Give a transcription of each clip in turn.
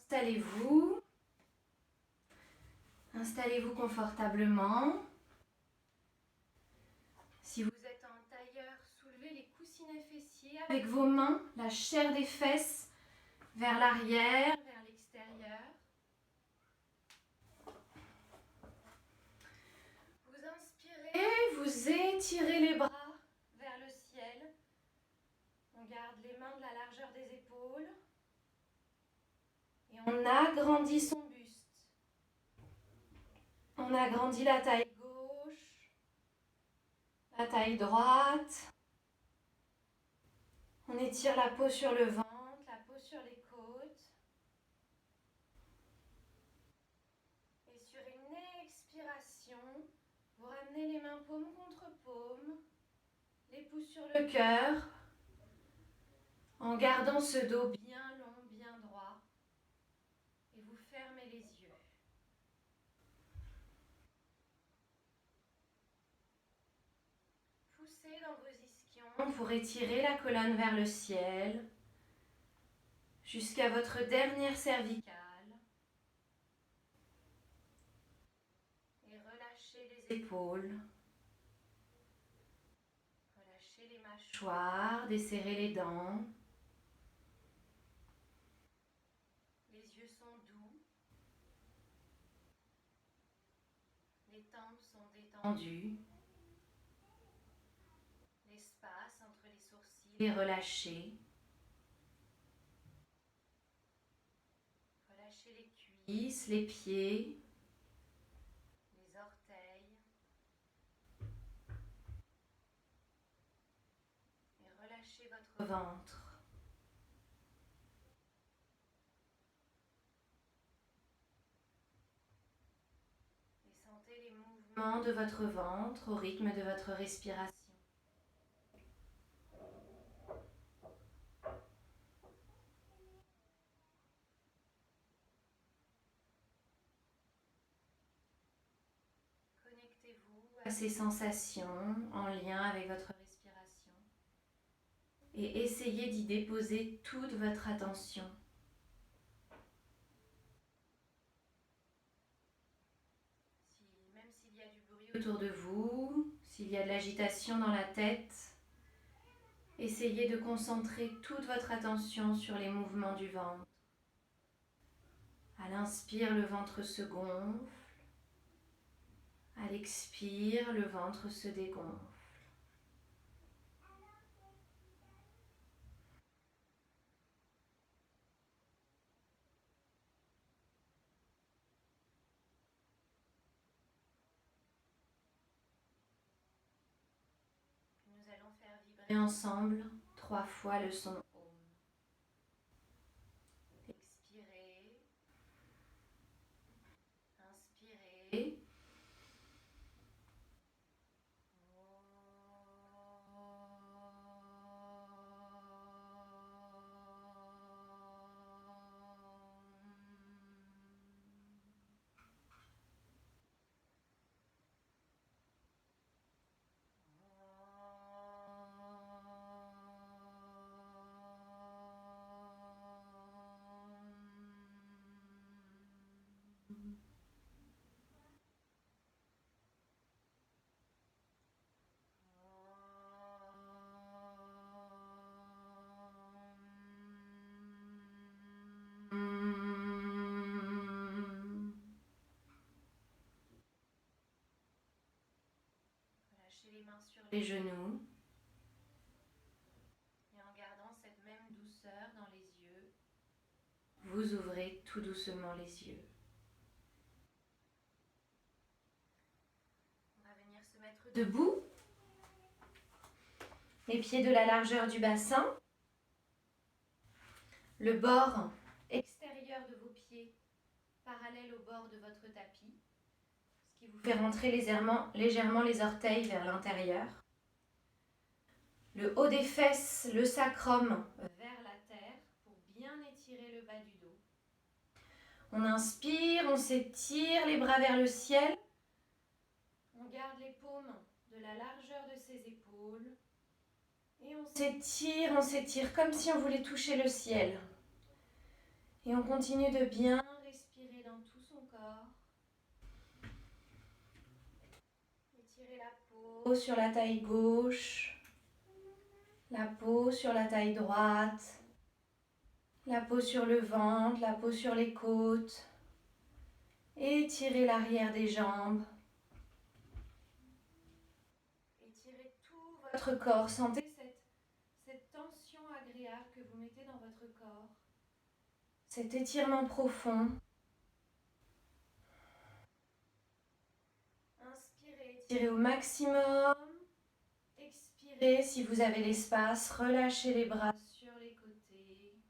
Installez-vous. Installez-vous confortablement. Si vous êtes en tailleur, soulevez les coussinets fessiers avec vos mains, la chair des fesses vers l'arrière, vers l'extérieur. Vous inspirez, vous étirez les bras vers le ciel. On garde les mains de la largeur des épaules. Et on agrandit son buste. On agrandit la taille gauche, la taille droite. On étire la peau sur le ventre, la peau sur les côtes. Et sur une expiration, vous ramenez les mains paume contre paume, les pouces sur le cœur, en gardant ce dos bien long, bien droit. Et vous fermez les yeux. Poussez dans vos ischions pour étirer la colonne vers le ciel, jusqu'à votre dernière cervicale. Et relâchez les épaules. Relâchez les mâchoires, desserrez les dents. Les yeux sont doux. Les tempes sont détendues. L'espace entre les sourcils est relâché. Relâchez les cuisses, les pieds, les orteils. Et relâchez votre ventre. Et sentez les mouvements de votre ventre au rythme de votre respiration. Connectez-vous à ces sensations en lien avec votre respiration et essayez d'y déposer toute votre attention. Même s'il y a du bruit autour de vous, s'il y a de l'agitation dans la tête, essayez de concentrer toute votre attention sur les mouvements du ventre. À l'inspire, le ventre se gonfle. À l'expire, le ventre se dégonfle. Nous allons faire vibrer ensemble 3 fois le son Om. Expirez. Inspirez. Relâchez les mains sur les genoux. Et en gardant cette même douceur dans les yeux, vous ouvrez tout doucement les yeux. On va venir se mettre debout. Les pieds de la largeur du bassin. Le bord extérieur de vos pieds parallèle au bord de votre tapis, ce qui vous fait rentrer légèrement les orteils vers l'intérieur. Le haut des fesses, le sacrum vers la terre pour bien étirer le bas du dos. On inspire, on s'étire, les bras vers le ciel. On garde les paumes de la largeur de ses épaules. Et on s'étire comme si on voulait toucher le ciel. Et on continue de bien respirer dans tout son corps. Étirez la peau sur la taille gauche, la peau sur la taille droite, la peau sur le ventre, la peau sur les côtes. Étirez l'arrière des jambes. Étirez tout votre corps. Sentez cette tension agréable que vous mettez dans votre corps. Cet étirement profond. Inspirez, étirez au maximum. Expirez si vous avez l'espace. Relâchez les bras sur les côtés.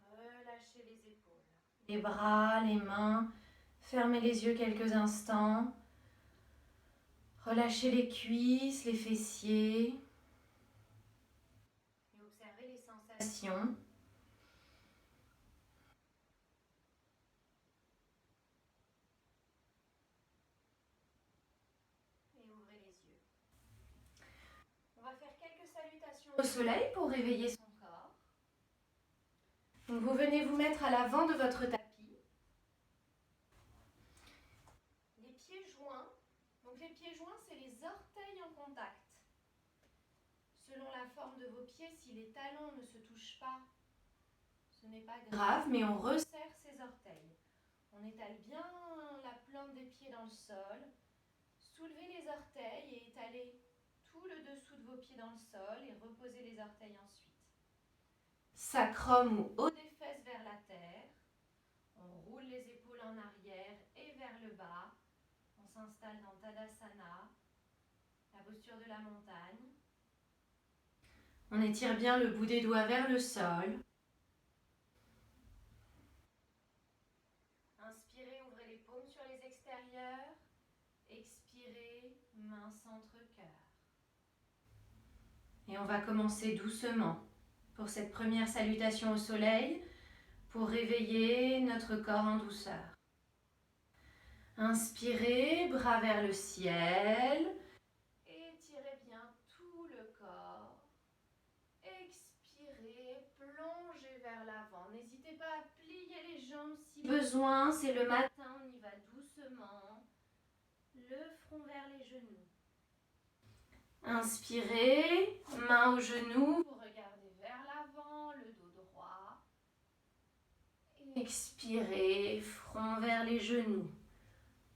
Relâchez les épaules. Les bras, les mains. Fermez les yeux quelques instants. Relâchez les cuisses, les fessiers. Et observez les sensations. Et ouvrez les yeux. On va faire quelques salutations au soleil pour réveiller son corps. Donc vous venez vous mettre à l'avant de votre tapis. Les pieds joints. Donc les pieds joints, c'est les orteils en contact. Selon la forme de vos pieds, si les talons ne se touchent pas, ce n'est pas grave, mais on resserre ses orteils. On étale bien la plante des pieds dans le sol. Soulevez les orteils et étalez tout le dessous de vos pieds dans le sol et reposez les orteils ensuite. Sacrum ou haut des fesses vers la terre. On roule les épaules en arrière et vers le bas. On s'installe dans Tadasana, la posture de la montagne. On étire bien le bout des doigts vers le sol. Inspirez, ouvrez les paumes sur les extérieurs. Expirez, main centre-cœur. Et on va commencer doucement pour cette première salutation au soleil, pour réveiller notre corps en douceur. Inspirez, bras vers le ciel. Étirez bien tout le corps. Expirez, plongez vers l'avant. N'hésitez pas à plier les jambes si besoin. C'est le matin, on y va doucement. Le front vers les genoux. Inspirez, main aux genoux. Vous regardez vers l'avant, le dos droit. Expirez, front vers les genoux.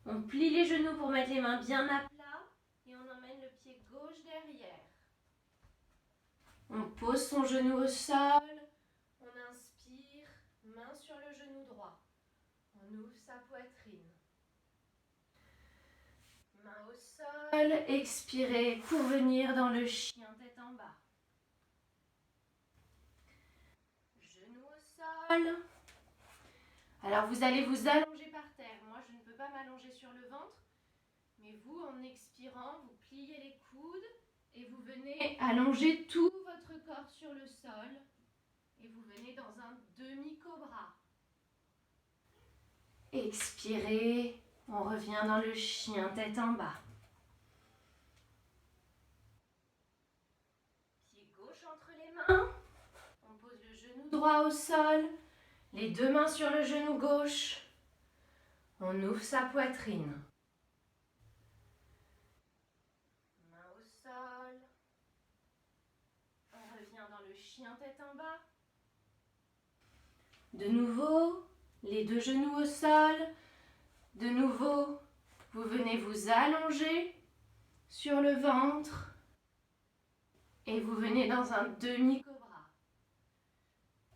On plie les genoux pour mettre les mains bien à plat et on emmène le pied gauche derrière. On pose son genou au sol. On inspire, main sur le genou droit. On ouvre sa poitrine. Main au sol, expirez pour venir dans le chien tête en bas. Genou au sol. Alors vous allez vous allonger par terre. Moi je ne peux pas m'allonger sur le ventre, mais vous en expirant, vous pliez les coudes et vous venez allonger tout votre corps sur le sol et vous venez dans un demi-cobra. Expirez, on revient dans le chien tête en bas. Pied gauche entre les mains. On pose le genou droit au sol. Les deux mains sur le genou gauche. On ouvre sa poitrine. Main au sol. On revient dans le chien tête en bas. De nouveau, les deux genoux au sol. De nouveau, vous venez vous allonger sur le ventre. Et vous venez dans un demi-cobra.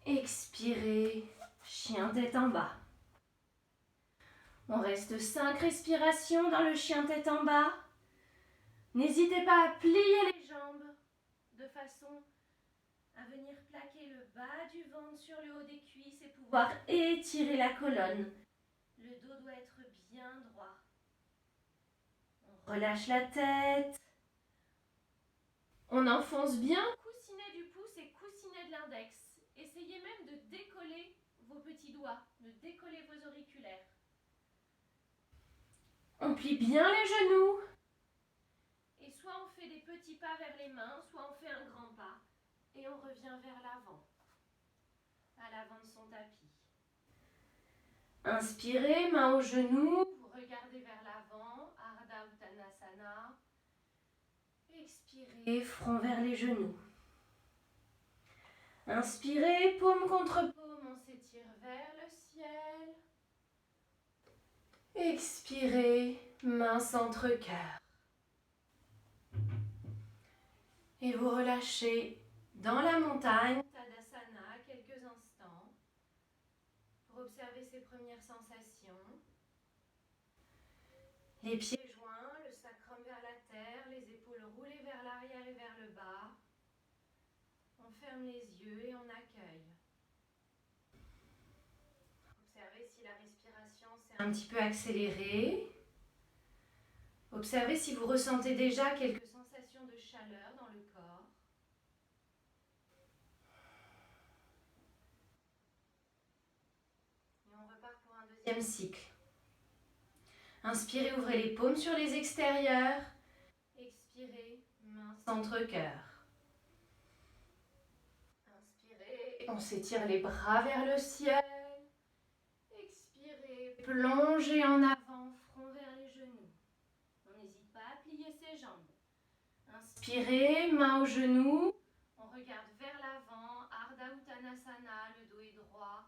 Expirez, chien tête en bas. On reste 5 respirations dans le chien tête en bas. N'hésitez pas à plier les jambes de façon à venir plaquer le bas du ventre sur le haut des cuisses et pouvoir étirer la colonne. Le dos doit être bien droit. On relâche la tête. On enfonce bien coussinet du pouce et coussinet de l'index. Essayez même de décoller vos petits doigts, de décoller vos auriculaires. On plie bien les genoux. Et soit on fait des petits pas vers les mains, soit on fait un grand pas. Et on revient vers l'avant. de son tapis. Inspirez, main au genou, vous regardez vers l'avant, Ardha Uttanasana. Expirez, front vers les genoux. Inspirez, paume contre paume, on s'étire vers le ciel. Expirez, main centre cœur. Et vous relâchez dans la montagne, Tadasana, quelques instants pour observer ces premières sensations. Les pieds joints, le sacrum vers la terre, les épaules roulées vers l'arrière et vers le bas. On ferme les yeux et on accueille. Observez si la respiration s'est un petit peu accélérée. Observez si vous ressentez déjà quelques sensations de chaleur dans le corps. Et on repart pour un deuxième cycle. Inspirez, ouvrez les paumes sur les extérieurs. Expirez, main centre cœur. Inspirez, on s'étire les bras vers le ciel. Expirez, plongez en avant, front vers les genoux. On n'hésite pas à plier ses jambes. Inspirez, main au genou. On regarde vers l'avant, Ardha Uttanasana, le dos est droit.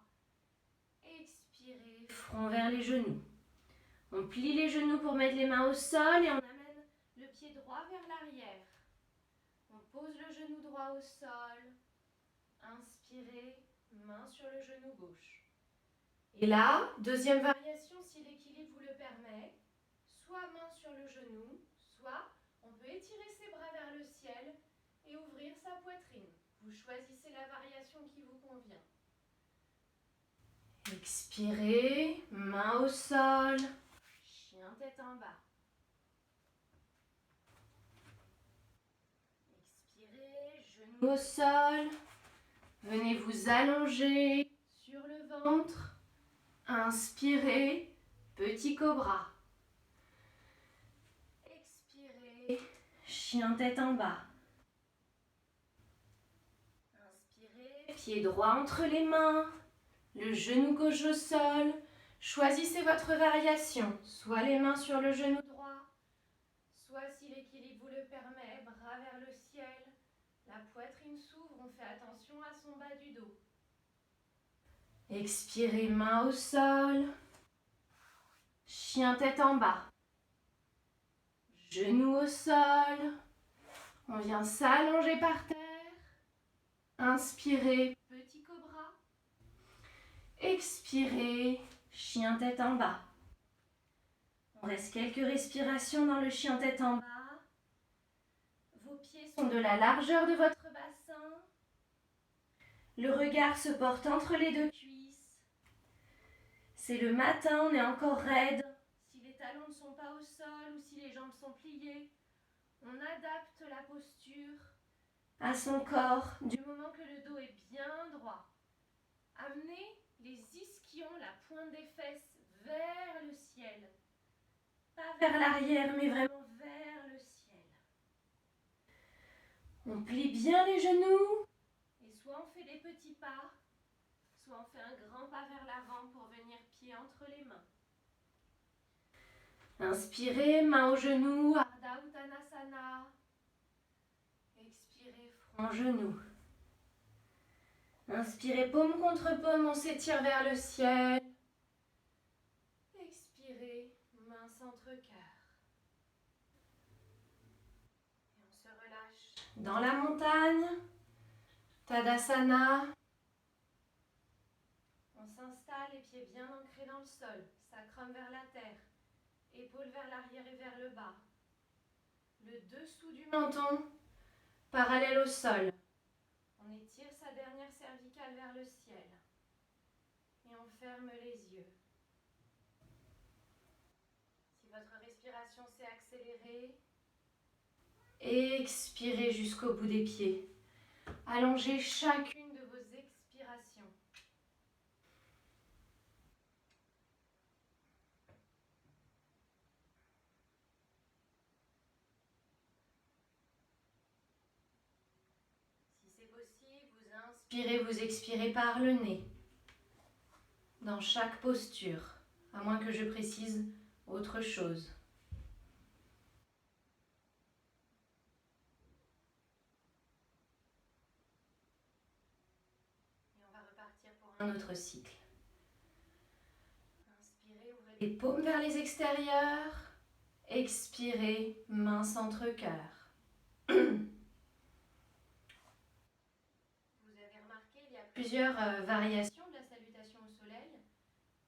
Expirez, front vers les genoux. On plie les genoux pour mettre les mains au sol et on amène le pied droit vers l'arrière. On pose le genou droit au sol. Inspirez, main sur le genou gauche. Et là, deuxième variation si l'équilibre vous le permet. Soit main sur le genou, soit on peut étirer ses bras vers le ciel et ouvrir sa poitrine. Vous choisissez la variation qui vous convient. Expirez, main au sol, chien tête en bas. Expirez, genou au sol. Venez vous allonger sur le ventre. Inspirez, petit cobra. Expirez, chien tête en bas. Inspirez, pied droit entre les mains. Le genou gauche au sol. Choisissez votre variation. Soit les mains sur le genou droit, soit si l'équilibre vous le permet, bras vers le ciel. La poitrine s'ouvre, on fait attention à son bas du dos. Expirez, main au sol. Chien tête en bas. Genou au sol. On vient s'allonger par terre. Inspirez, petit cobra. Expirez, chien tête en bas. On reste quelques respirations dans le chien tête en bas. Vos pieds sont de la largeur de votre bassin. Le regard se porte entre les deux cuisses. C'est le matin, on est encore raide. Si les talons ne sont pas au sol ou si les jambes sont pliées, on adapte la posture à son corps du moment que le dos est bien droit. Amenez les ischions, la pointe des fesses, vers le ciel. Pas vers l'arrière, mais vraiment vers le ciel. On plie bien les genoux. Et soit on fait des petits pas, soit on fait un grand pas vers l'avant pour venir pied entre les mains. Inspirez, main au genou, Ardha Uttanasana. Expirez, front genou. Inspirez, paume contre paume, on s'étire vers le ciel. Expirez, main centre cœur. Et on se relâche dans la montagne. Tadasana. On s'installe, les pieds bien ancrés dans le sol. Sacrum vers la terre. Épaules vers l'arrière et vers le bas. Le dessous du menton parallèle au sol. On étire sa dernière cervicale vers le ciel. Et on ferme les yeux. Si votre respiration s'est accélérée, expirez jusqu'au bout des pieds. Allongez chacune de vos expirations. Si c'est possible, vous inspirez, vous expirez par le nez. dans chaque posture, à moins que je précise autre chose. Et on va repartir pour un autre cycle. Inspirez, ouvrez les paumes vers les extérieurs. Expirez, main centre-cœur. Vous avez remarqué, il y a plusieurs variations de la salutation au soleil.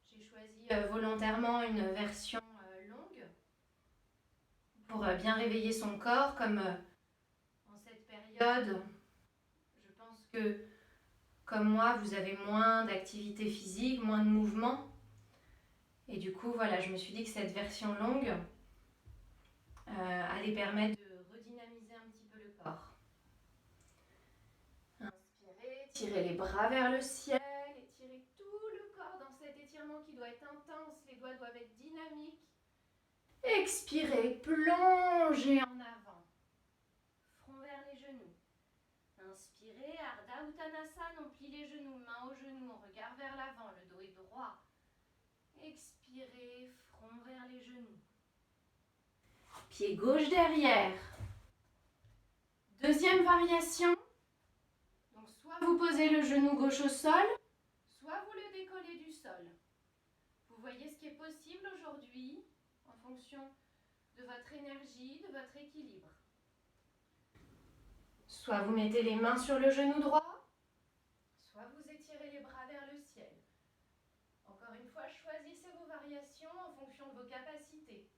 J'ai choisi volontairement une version longue pour bien réveiller son corps, comme en cette période, je pense que comme moi, vous avez moins d'activité physique, moins de mouvement. Et du coup, voilà, je me suis dit que cette version longue allait permettre de redynamiser un petit peu le corps. Inspirez, tirez les bras vers le ciel, étirez tout le corps dans cet étirement qui doit être intense, les doigts doivent être dynamiques. Expirez, plongez en avant, front vers les genoux. Inspirez, Ardha Uttanasana, on plie les genoux, main aux genoux, on regarde vers l'avant, le dos est droit. Expirez, front vers les genoux. Pied gauche derrière. Deuxième variation. Donc soit vous posez le genou gauche au sol, soit vous le décollez du sol. Vous voyez ce qui est possible aujourd'hui en fonction de votre énergie, de votre équilibre. Soit vous mettez les mains sur le genou droit, soit vous étirez les bras vers le ciel. Encore une fois, choisissez vos variations en fonction de vos capacités.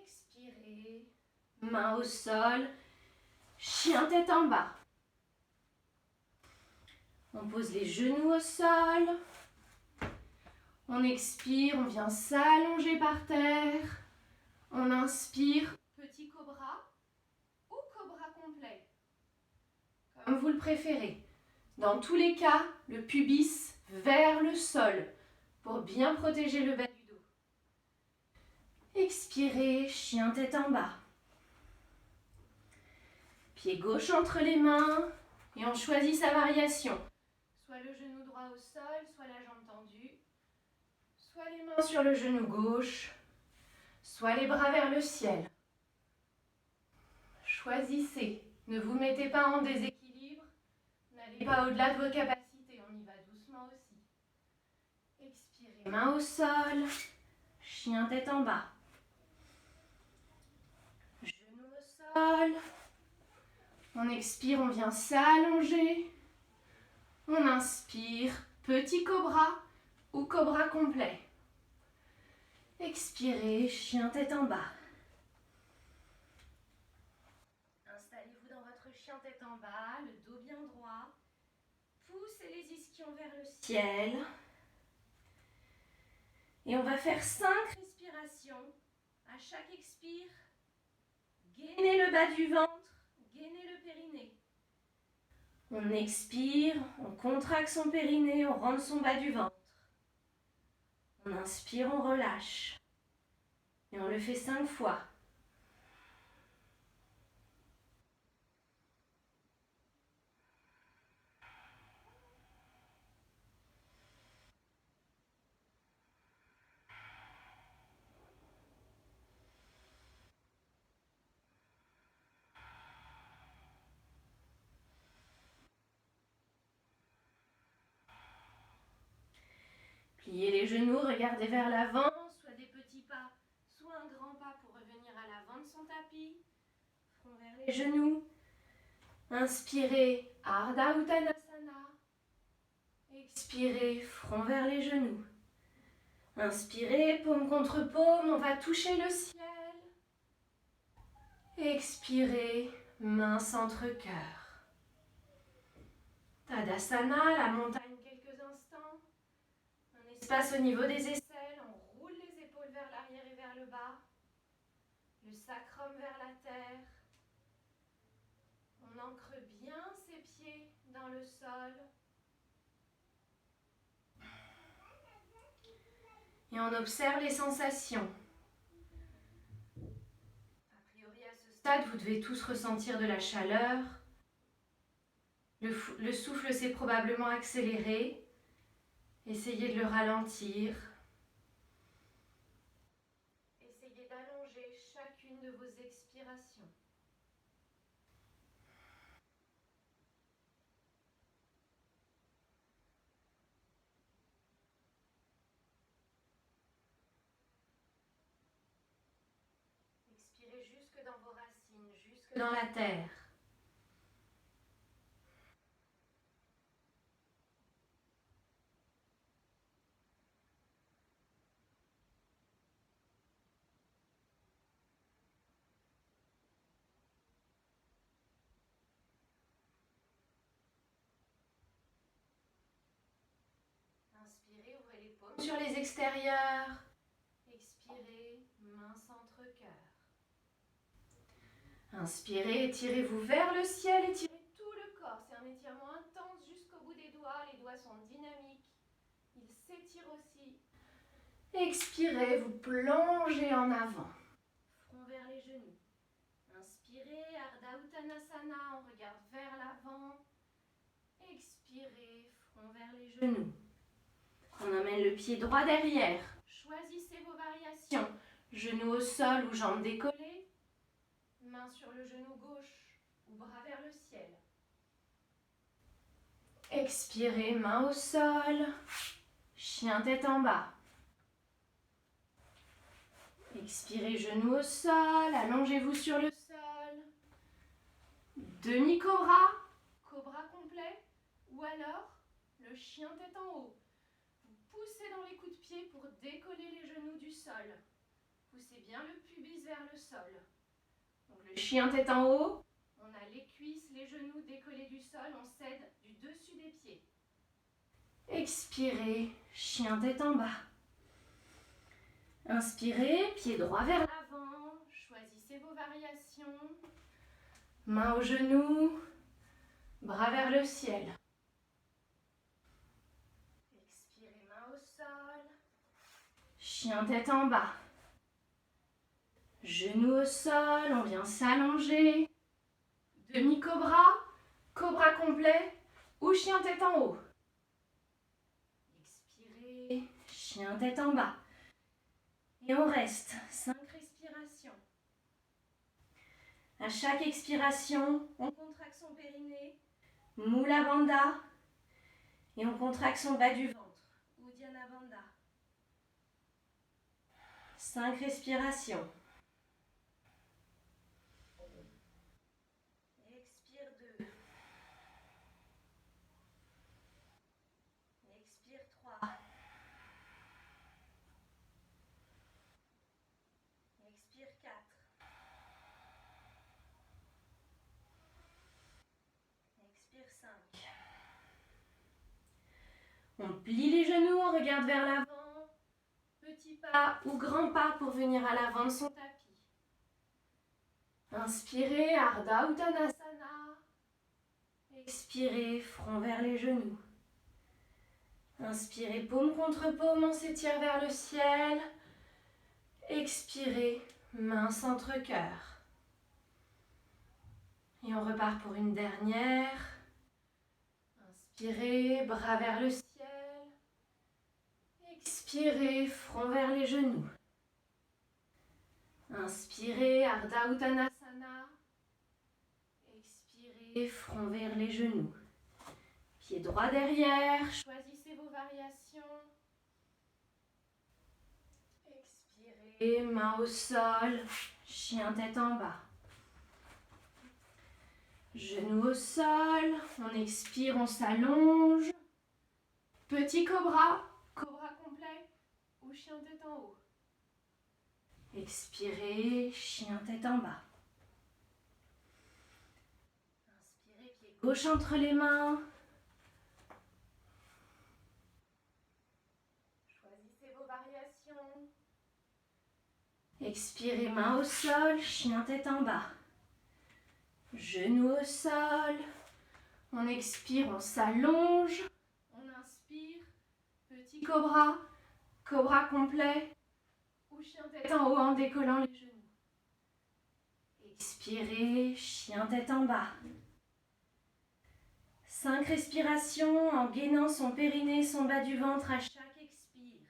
Expirez, main au sol, chien tête en bas. On pose les genoux au sol. On expire, on vient s'allonger par terre. On inspire, petit cobra ou cobra complet, comme vous le préférez. Dans tous les cas, le pubis vers le sol pour bien protéger le bas du dos. Expirez, chien tête en bas. Pied gauche entre les mains et on choisit sa variation. Soit le genou droit au sol, soit la jambe tendue. Soit les mains sur le genou gauche, soit les bras vers le ciel. Choisissez. Ne vous mettez pas en déséquilibre. N'allez pas au-delà de vos capacités. On y va doucement aussi. Expirez. Main au sol. Chien tête en bas. Genou au sol. On expire, on vient s'allonger. On inspire. Petit cobra ou cobra complet. Expirez, chien tête en bas. Installez-vous dans votre chien tête en bas, le dos bien droit. Poussez les ischions vers le ciel. Et on va faire 5 respirations. À chaque expire, gainez le bas du ventre, gainez le périnée. On expire, on contracte son périnée, on rentre son bas du ventre. On inspire, on relâche. Et on le fait 5 fois. Pliez les genoux, regardez vers l'avant, soit des petits pas, soit un grand pas pour revenir à l'avant de son tapis. Front vers les genoux. Inspirez, Ardha Uttanasana. Expirez, front vers les genoux. Inspirez, paume contre paume, on va toucher le ciel. Expirez, main centre-cœur. Tadasana, la montagne quelques instants. Un espace au niveau des aisselles, on roule les épaules vers l'arrière et vers le bas. Le sacrum vers la terre. On ancre bien ses pieds dans le sol. Et on observe les sensations. A priori, à ce stade, vous devez tous ressentir de la chaleur. Le souffle s'est probablement accéléré. Essayez de le ralentir. Essayez d'allonger chacune de vos expirations. Expirez jusque dans vos racines, jusque dans la terre. Inspirez, ouvrez les paumes sur les extérieurs. Expirez, main centre cœur. Inspirez, étirez-vous vers le ciel, étirez tout le corps. C'est un étirement intense jusqu'au bout des doigts. Les doigts sont dynamiques. Ils s'étirent aussi. Expirez, vous plongez en avant. Front vers les genoux. Inspirez, Ardha Uttanasana, on regarde vers l'avant. Expirez, front vers les genoux. On amène le pied droit derrière. Choisissez vos variations. Genoux au sol ou jambes décollées. Main sur le genou gauche ou bras vers le ciel. Expirez, main au sol. Chien tête en bas. Expirez, genou au sol. Allongez-vous sur le sol. Demi-cobra. Cobra complet. Ou alors le chien tête en haut. Vous poussez dans les coups de pied pour décoller les genoux du sol. Poussez bien le pubis vers le sol. Donc le chien tête en haut, on a les cuisses, les genoux décollés du sol, on s'aide du dessus des pieds. Expirez, chien tête en bas. Inspirez, pied droit vers l'avant, choisissez vos variations. Main au genou, bras vers le ciel. Expirez, main au sol, chien tête en bas. Genoux au sol, on vient s'allonger. Demi-cobra, cobra complet ou chien tête en haut. Expirez, chien tête en bas. Et on reste 5 respirations. À chaque expiration, on contracte son périnée, Mula Bandha, et on contracte son bas du ventre, Uddiyana Bandha. 5 respirations. Expire 2. Expire 3. Expire 4. Expire 5. On plie les genoux, on regarde vers l'avant. Petit pas ou grand pas pour venir à l'avant de son tapis. Inspirez, Ardha Uttanasana. Expirez, front vers les genoux. Inspirez, paume contre paume, on s'étire vers le ciel. Expirez, main centre cœur. Et on repart pour une dernière. Inspirez, bras vers le ciel. Expirez, front vers les genoux. Inspirez, Ardha Uttanasana. Expirez, front vers les genoux. Pied droit derrière, choisissez vos variations. Expirez, main au sol, chien tête en bas. Genoux au sol, on expire, on s'allonge. Petit cobra, cobra complet ou chien tête en haut. Expirez, chien tête en bas. Inspirez, pied gauche entre les mains. Choisissez vos variations. Expirez, main au sol, chien tête en bas. Genoux au sol. On expire, on s'allonge. On inspire, petit cobra, cobra complet ou chien tête en haut en décollant les genoux. Expirez, chien tête en bas. 5 respirations en gainant son périnée, son bas du ventre à chaque expire.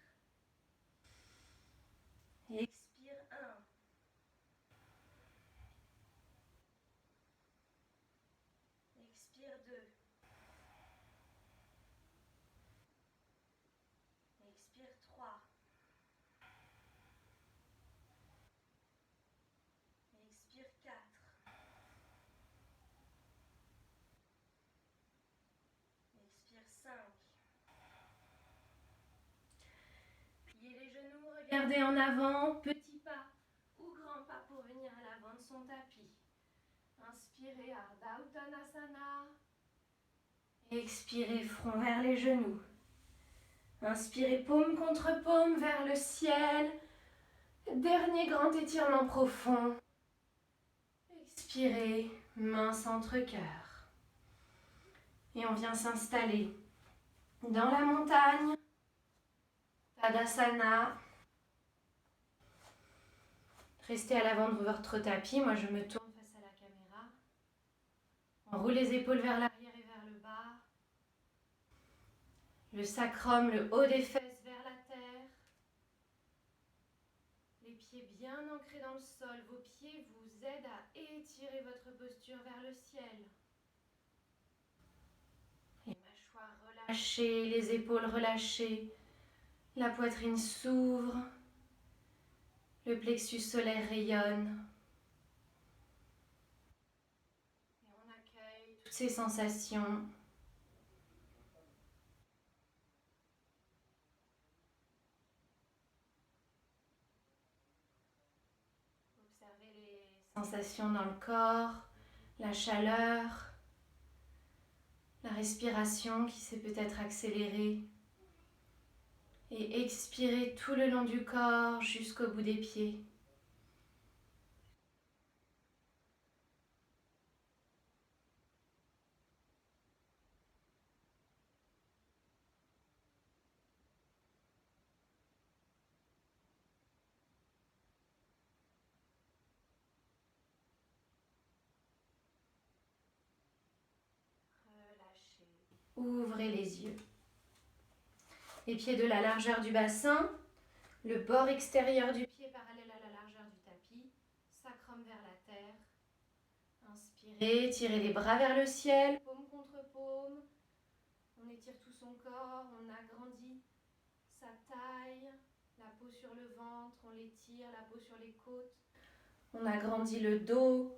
Et expire 1. Expire 2. Expire 3. Expire 4. Expire 5. Pliez les genoux, regardez en avant, petit pas ou grand pas pour venir à l'avant de son tapis. Inspirez Ardha Uttanasana. Expirez front vers les genoux. Inspirez paume contre paume vers le ciel. Dernier grand étirement profond. Expirez, main centre cœur. Et on vient s'installer dans la montagne. Tadasana. Restez à l'avant de votre tapis. Moi, je me tourne face à la caméra. On roule les épaules vers l'arrière et vers le bas. Le sacrum, le haut des fesses vers la terre. Les pieds bien ancrés dans le sol. Vos pieds vous aident à étirer votre posture vers le ciel. Les mâchoires relâchées, les épaules relâchées. La poitrine s'ouvre. Le plexus solaire rayonne. Et on accueille toutes ces sensations. Observez les sensations dans le corps, la chaleur, la respiration qui s'est peut-être accélérée. Et expirez tout le long du corps jusqu'au bout des pieds. Relâchez. Ouvrez les yeux. Les pieds de la largeur du bassin, le bord extérieur du pied parallèle à la largeur du tapis, sacrum vers la terre. Inspirez, tirez les bras vers le ciel, paume contre paume. On étire tout son corps, on agrandit sa taille, la peau sur le ventre, on l'étire, la peau sur les côtes. On agrandit le dos.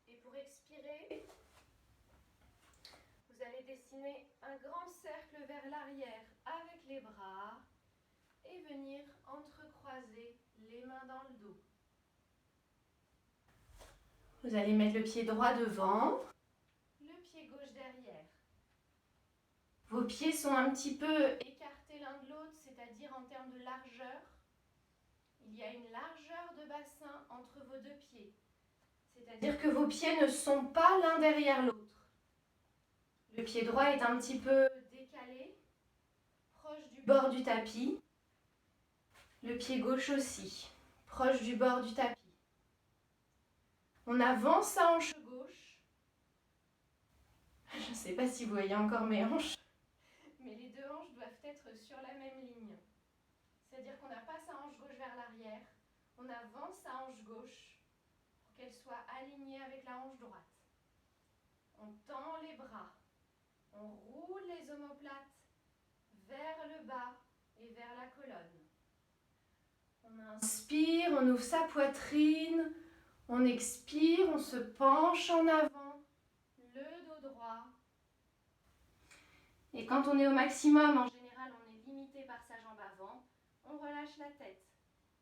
Et pour expirer, vous allez dessiner un grand cercle vers l'arrière avec les bras et venir entrecroiser les mains dans le dos. Vous allez mettre le pied droit devant, le pied gauche derrière. Vos pieds sont un petit peu écartés l'un de l'autre, c'est-à-dire en termes de largeur. Il y a une largeur de bassin entre vos deux pieds. C'est-à-dire que vos pieds ne sont pas l'un derrière l'autre. Le pied droit est un petit peu décalé, proche du bord du tapis. Le pied gauche aussi, proche du bord du tapis. On avance sa hanche gauche. Je ne sais pas si vous voyez encore mes hanches, mais les deux hanches doivent être sur la même ligne. C'est-à-dire qu'on n'a pas sa hanche gauche vers l'arrière, on avance sa hanche gauche pour qu'elle soit alignée avec la hanche droite. On tend les bras, on roule les omoplates vers le bas et vers la colonne. On inspire, on ouvre sa poitrine, on expire, on se penche en avant, le dos droit. Et quand on est au maximum, en général, on est limité par sa jambe avant, on relâche la tête.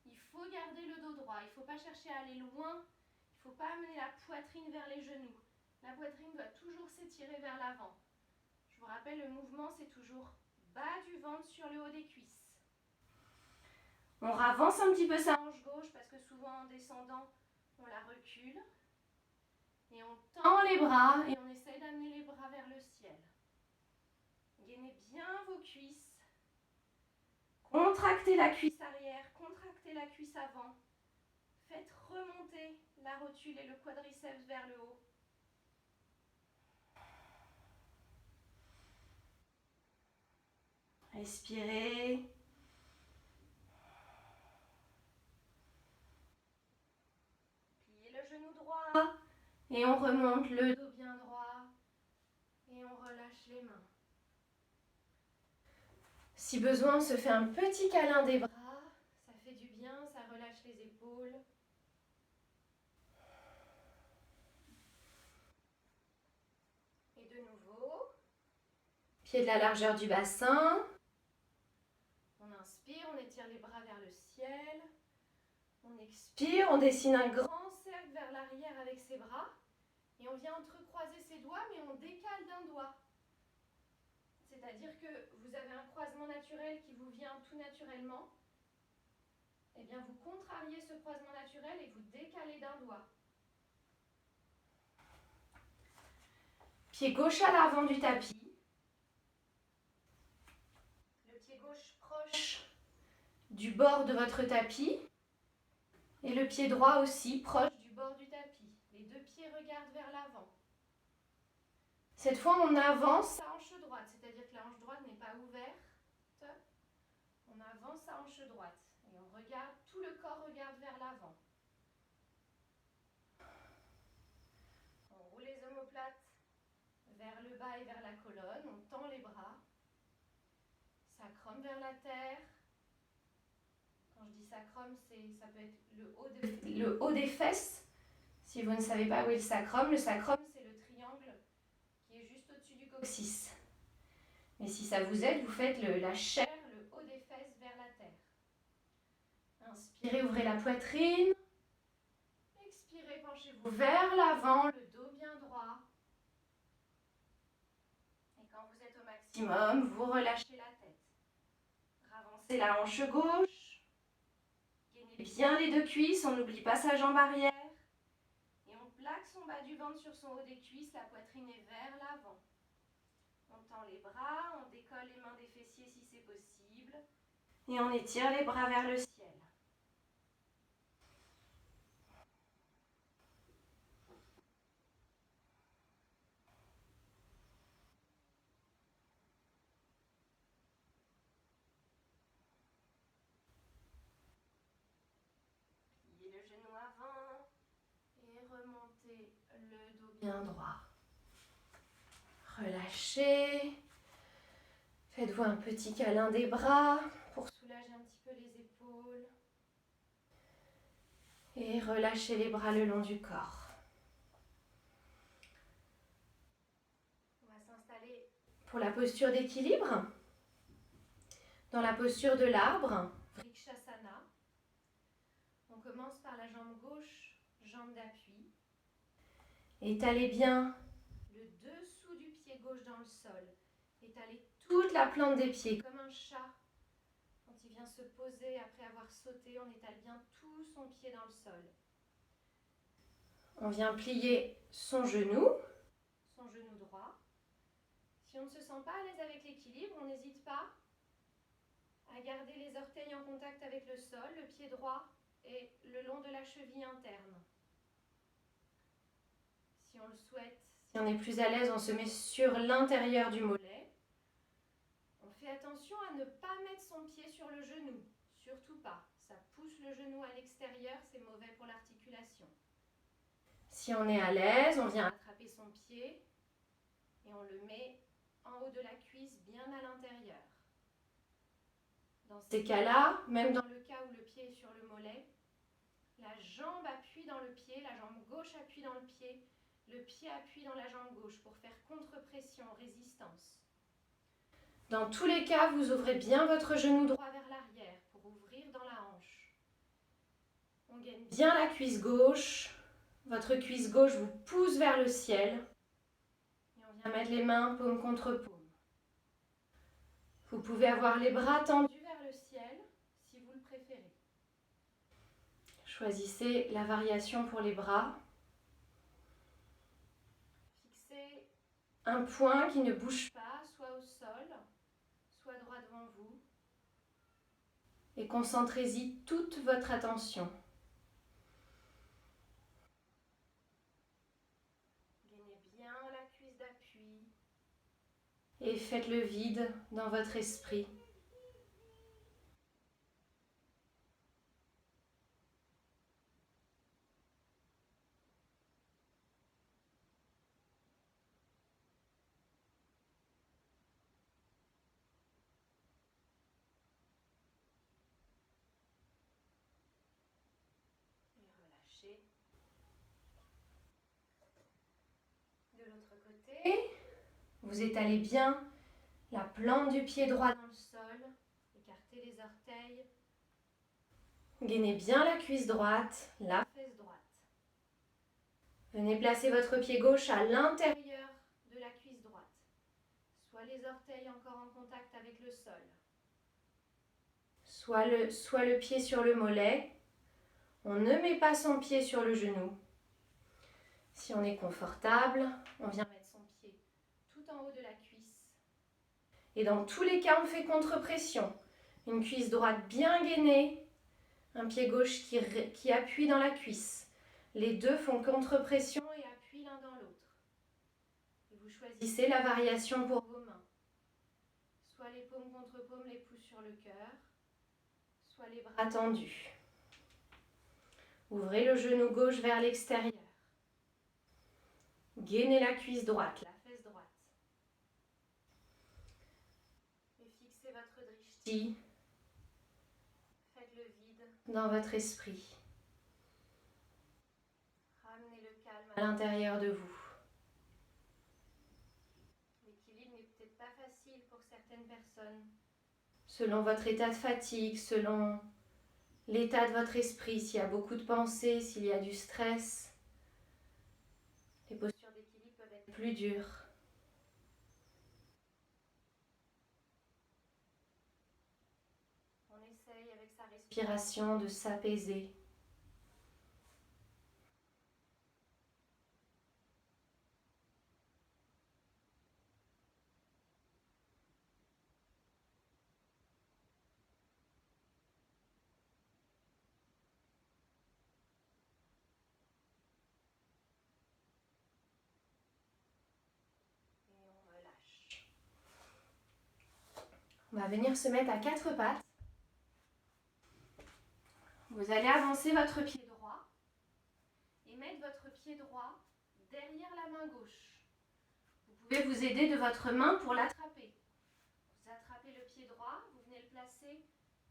Il faut garder le dos droit, il ne faut pas chercher à aller loin, il ne faut pas amener la poitrine vers les genoux. La poitrine doit toujours s'étirer vers l'avant. Je vous rappelle, le mouvement, c'est toujours bas du ventre sur le haut des cuisses. On avance un petit peu sa hanche gauche parce que souvent en descendant, on la recule. Et on tend les bras et on essaye d'amener les bras vers le ciel. Gainez bien vos cuisses. Contractez la cuisse arrière, contractez la cuisse avant. Faites remonter la rotule et le quadriceps vers le haut. Respirez. Pliez le genou droit et on remonte le dos bien droit et on relâche les mains. Si besoin, on se fait un petit câlin des bras. Ça fait du bien, ça relâche les épaules. Et de nouveau, pied de la largeur du bassin. On inspire, on étire les bras vers le ciel. On expire, on dessine un grand cercle vers l'arrière avec ses bras. Et on vient entrecroiser ses doigts, mais on décale d'un doigt. C'est-à-dire que vous avez un croisement naturel qui vous vient tout naturellement. Eh bien, vous contrariez ce croisement naturel et vous décalez d'un doigt. Pied gauche à l'avant du tapis. Le pied gauche proche du bord de votre tapis. Et le pied droit aussi proche du bord du tapis. Les deux pieds regardent vers l'avant. Cette fois, on avance sa hanche droite, c'est-à-dire que la hanche droite n'est pas ouverte. On avance sa hanche droite et on regarde, tout le corps regarde vers l'avant. On roule les omoplates vers le bas et vers la colonne, on tend les bras. Sacrum vers la terre. Quand je dis sacrum, ça peut être le haut des fesses. Si vous ne savez pas où est le sacrum c'est le triangle qui est juste au-dessus du coccyx. Mais si ça vous aide, vous faites la chair, le haut des fesses vers la terre. Inspirez, ouvrez la poitrine. Expirez, penchez-vous vers l'avant, le dos bien droit. Et quand vous êtes au maximum, vous relâchez la tête. Ravancez la hanche gauche. Gainez bien les deux cuisses, on n'oublie pas sa jambe arrière. Et on plaque son bas du ventre sur son haut des cuisses, la poitrine est vers l'avant. On tend les bras, on décolle les mains des fessiers si c'est possible. Et on étire les bras vers le ciel. Pliez le genou avant et remontez le dos bien droit. Relâchez. Faites-vous un petit câlin des bras pour soulager un petit peu les épaules. Et relâchez les bras le long du corps. On va s'installer pour la posture d'équilibre. Dans la posture de l'arbre, Vrikshasana. On commence par la jambe gauche, jambe d'appui. Étalez bien le dessous du pied gauche dans le sol. Étalez toute la plante des pieds comme un chat. Quand il vient se poser après avoir sauté, on étale bien tout son pied dans le sol. On vient plier son genou droit. Si on ne se sent pas à l'aise avec l'équilibre, on n'hésite pas à garder les orteils en contact avec le sol, le pied droit et le long de la cheville interne. Si on le souhaite, si on est plus à l'aise, on se met sur l'intérieur du mollet. On fait attention à ne pas mettre son pied sur le genou, surtout pas. Ça pousse le genou à l'extérieur, c'est mauvais pour l'articulation. Si on est à l'aise, on vient attraper son pied et on le met en haut de la cuisse, bien à l'intérieur. Dans ces cas-là, même dans le cas où le pied est sur le mollet, la jambe appuie dans le pied, la jambe gauche appuie dans le pied appuie dans la jambe gauche pour faire contre-pression, résistance. Dans tous les cas, vous ouvrez bien votre genou droit vers l'arrière pour ouvrir dans la hanche. On gaine bien la cuisse gauche. Votre cuisse gauche vous pousse vers le ciel. Et on vient mettre les mains paume contre paume. Vous pouvez avoir les bras tendus vers le ciel si vous le préférez. Choisissez la variation pour les bras. Fixez un point qui ne bouge pas, soit au sol, soit droit devant vous. Et concentrez-y toute votre attention. Gainez bien la cuisse d'appui. Et faites le vide dans votre esprit. côté. Vous étalez bien la plante du pied droit dans le sol. Écartez les orteils. Gainez bien la cuisse droite, la fesse droite. Venez placer votre pied gauche à l'intérieur de la cuisse droite. Soit les orteils encore en contact avec le sol. Soit le pied sur le mollet. On ne met pas son pied sur le genou. Si on est confortable, on vient mettre son pied tout en haut de la cuisse. Et dans tous les cas, on fait contre-pression. Une cuisse droite bien gainée, un pied gauche qui appuie dans la cuisse. Les deux font contre-pression et appuient l'un dans l'autre. Et vous choisissez la variation pour vos mains. Soit les paumes contre paumes, les pouces sur le cœur, soit les bras tendus. Ouvrez le genou gauche vers l'extérieur. Gainez la cuisse droite, la fesse droite. Et fixez votre drishti. Faites le vide dans votre esprit. Ramenez le calme à l'intérieur de vous. L'équilibre n'est peut-être pas facile pour certaines personnes. Selon votre état de fatigue, selon l'état de votre esprit, s'il y a beaucoup de pensées, s'il y a du stress, les postures d'équilibre peuvent être plus dures. On essaye avec sa respiration de s'apaiser. On va venir se mettre à quatre pattes. Vous allez avancer votre pied droit et mettre votre pied droit derrière la main gauche. Vous pouvez vous aider de votre main pour l'attraper. Vous attrapez le pied droit, vous venez le placer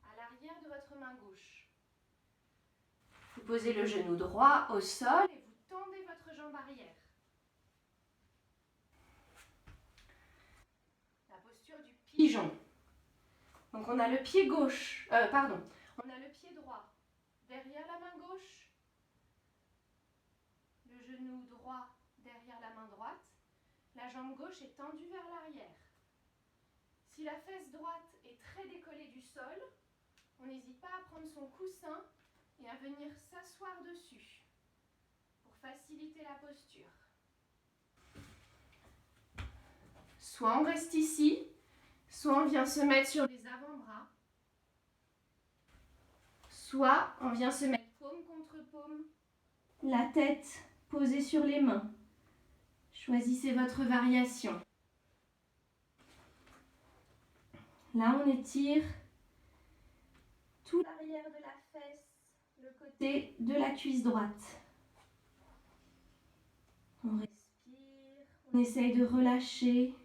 à l'arrière de votre main gauche. Vous posez le genou droit au sol et vous tendez votre jambe arrière. La posture du pigeon. Donc on a le pied gauche, on a le pied droit derrière la main gauche, le genou droit derrière la main droite, la jambe gauche est tendue vers l'arrière. Si la fesse droite est très décollée du sol, on n'hésite pas à prendre son coussin et à venir s'asseoir dessus pour faciliter la posture. Soit on reste ici, soit on vient se mettre sur les avant-bras, soit on vient se mettre paume contre paume, la tête posée sur les mains. Choisissez votre variation. Là, on étire tout l'arrière de la fesse, le côté de la cuisse droite. On respire, on essaye de relâcher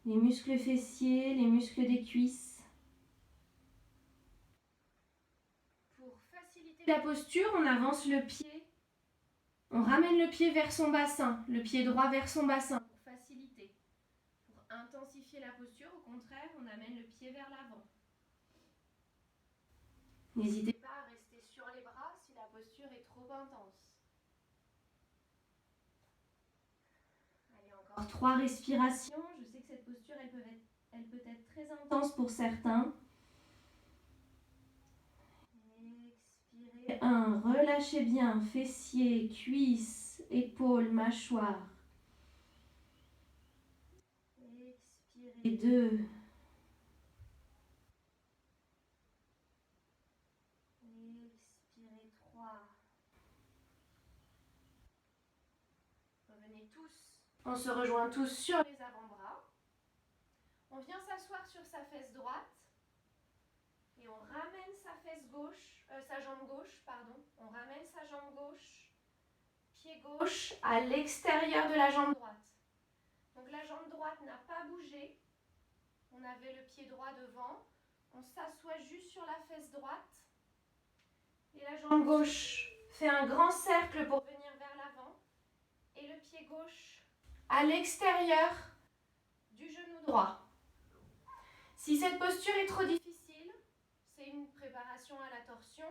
les muscles fessiers, les muscles des cuisses. Pour faciliter la posture, on avance le pied. On ramène le pied vers son bassin, le pied droit vers son bassin pour faciliter. Pour intensifier la posture, au contraire, on amène le pied vers l'avant. N'hésitez pas à rester sur les bras si la posture est trop intense. Allez, encore 3 respirations. Je sais que cette posture, elle peut être très intense pour certains. Expirez. 1. Relâchez bien fessiers, cuisses, épaules, mâchoire. Expirez. 2. Expirez. 3. Revenez tous. On se rejoint tous sur les avant-bras. On vient s'asseoir sur sa fesse droite. Et on ramène sa jambe gauche, On ramène sa jambe gauche, pied gauche à l'extérieur de la jambe droite. Donc la jambe droite n'a pas bougé. On avait le pied droit devant. On s'assoit juste sur la fesse droite. Et la jambe gauche fait un grand cercle pour venir vers l'avant. Et le pied gauche à l'extérieur du genou droit. Si cette posture est trop difficile, c'est une préparation à la torsion.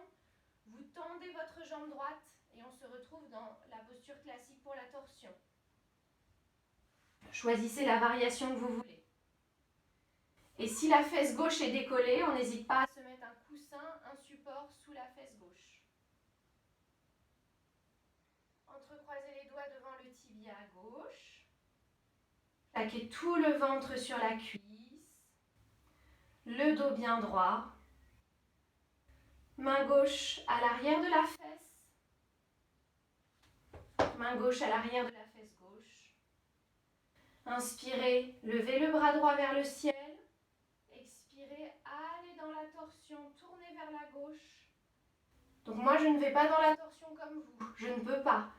Vous tendez votre jambe droite et on se retrouve dans la posture classique pour la torsion. Choisissez la variation que vous voulez. Et si la fesse gauche est décollée, on n'hésite pas à se mettre un coussin, un support sous la fesse gauche. Entrecroisez les doigts devant le tibia gauche. Plaquez tout le ventre sur la cuisse. Le dos bien droit. Main gauche à l'arrière de la fesse. Main gauche à l'arrière de la fesse gauche. Inspirez, levez le bras droit vers le ciel. Expirez, allez dans la torsion, tournez vers la gauche. Donc moi je ne vais pas dans la torsion comme vous, je ne peux pas.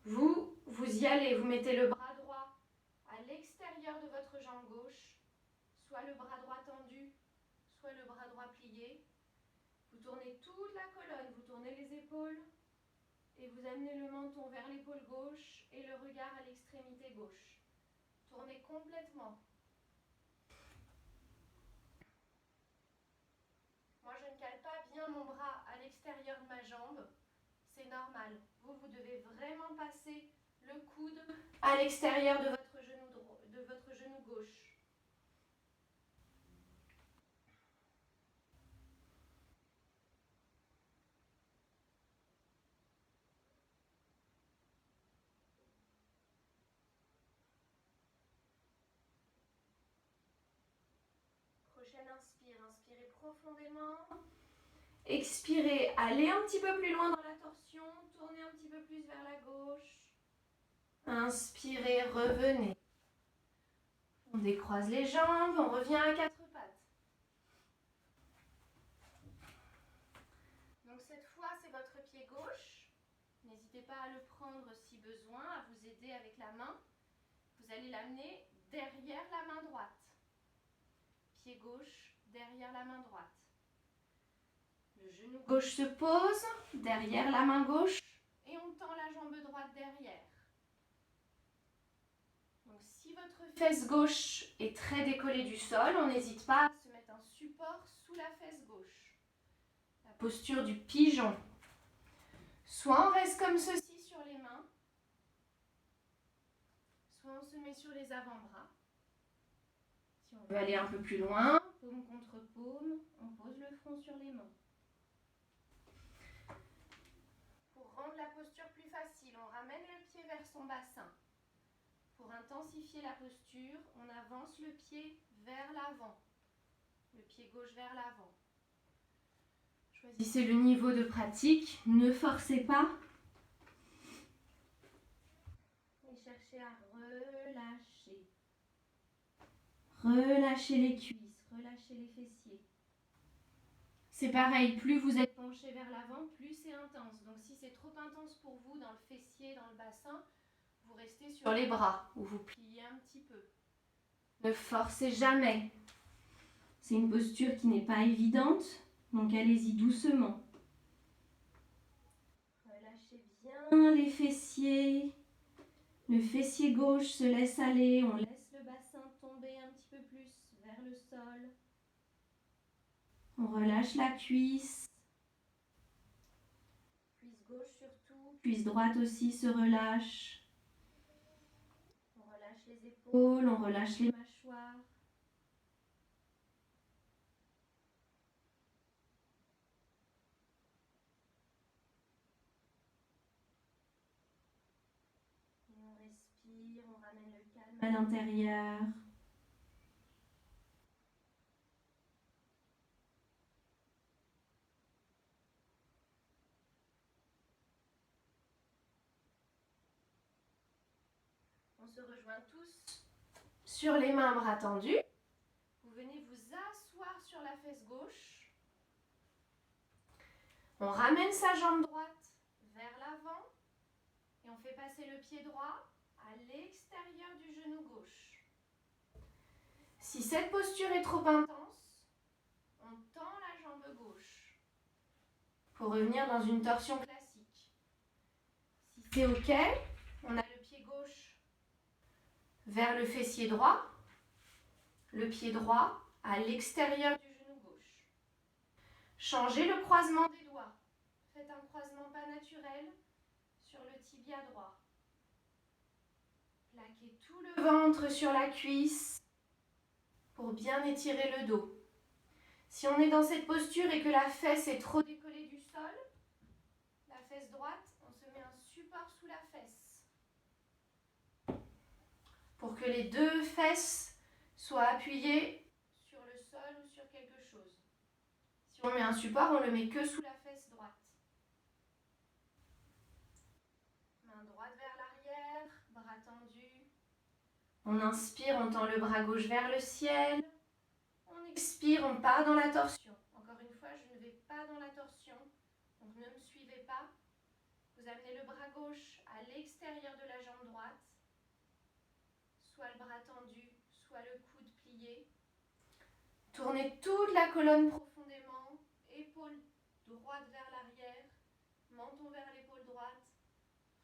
Vous y allez, vous mettez le bras droit à l'extérieur de votre jambe gauche, soit le bras droit tendu, soit le bras droit plié. Vous tournez toute la colonne, vous tournez les épaules et vous amenez le menton vers l'épaule gauche et le regard à l'extrémité gauche. Tournez complètement. Moi, je ne cale pas bien mon bras à l'extérieur de ma jambe. C'est normal. Vous devez vraiment passer le coude à l'extérieur de votre genou gauche. Prochaine inspire. Inspirez profondément. Expirez, allez un petit peu plus loin dans la torsion, tournez un petit peu plus vers la gauche. Inspirez, revenez. On décroise les jambes, on revient à quatre pattes. Donc cette fois, c'est votre pied gauche. N'hésitez pas à le prendre si besoin, à vous aider avec la main. Vous allez l'amener derrière la main droite. Pied gauche, derrière la main droite. Le genou gauche se pose, derrière la main gauche, et on tend la jambe droite derrière. Donc si votre fesse gauche est très décollée du sol, on n'hésite pas à se mettre un support sous la fesse gauche. La posture du pigeon. Soit on reste comme ceci sur les mains, soit on se met sur les avant-bras. Si on veut aller un peu plus loin, paume contre paume, on pose le front sur les mains. Pour rendre la posture plus facile, on ramène le pied vers son bassin. Pour intensifier la posture, on avance le pied vers l'avant. Le pied gauche vers l'avant. Choisissez le niveau de pratique, ne forcez pas. Et cherchez à relâcher. Relâchez les cuisses, relâchez les fessiers. C'est pareil, plus vous êtes penché vers l'avant, plus c'est intense. Donc si c'est trop intense pour vous dans le fessier, dans le bassin, vous restez sur les bras ou vous pliez un petit peu. Ne forcez jamais. C'est une posture qui n'est pas évidente, donc allez-y doucement. Relâchez bien les fessiers. Le fessier gauche se laisse aller, on laisse le bassin tomber un petit peu plus vers le sol. On relâche la cuisse. Cuisse gauche surtout, cuisse droite aussi se relâche. On relâche les épaules, on relâche les mâchoires. Et on respire, on ramène le calme à l'intérieur. On se rejoint tous sur les mains, bras tendus. Vous venez vous asseoir sur la fesse gauche. On ramène sa jambe droite vers l'avant et on fait passer le pied droit à l'extérieur du genou gauche. Si cette posture est trop intense, on tend la jambe gauche pour revenir dans une torsion classique. Si c'est OK, on a le pied gauche vers le fessier droit, le pied droit à l'extérieur du genou gauche. Changez le croisement des doigts. Faites un croisement pas naturel sur le tibia droit. Plaquez tout le ventre sur la cuisse pour bien étirer le dos. Si on est dans cette posture et que la fesse est trop décollée du sol, la fesse droite, on se met un support sous la fesse pour que les deux fesses soient appuyées sur le sol ou sur quelque chose. Si on met un support, on le met que sous la fesse droite. Main droite vers l'arrière, bras tendus. On inspire, on tend le bras gauche vers le ciel. On expire, on part dans la torsion. Encore une fois, je ne vais pas dans la torsion, donc ne me suivez pas. Vous amenez le bras gauche à l'extérieur de la jambe droite, soit le bras tendu, soit le coude plié. Tournez toute la colonne profondément, épaule droite vers l'arrière, menton vers l'épaule droite,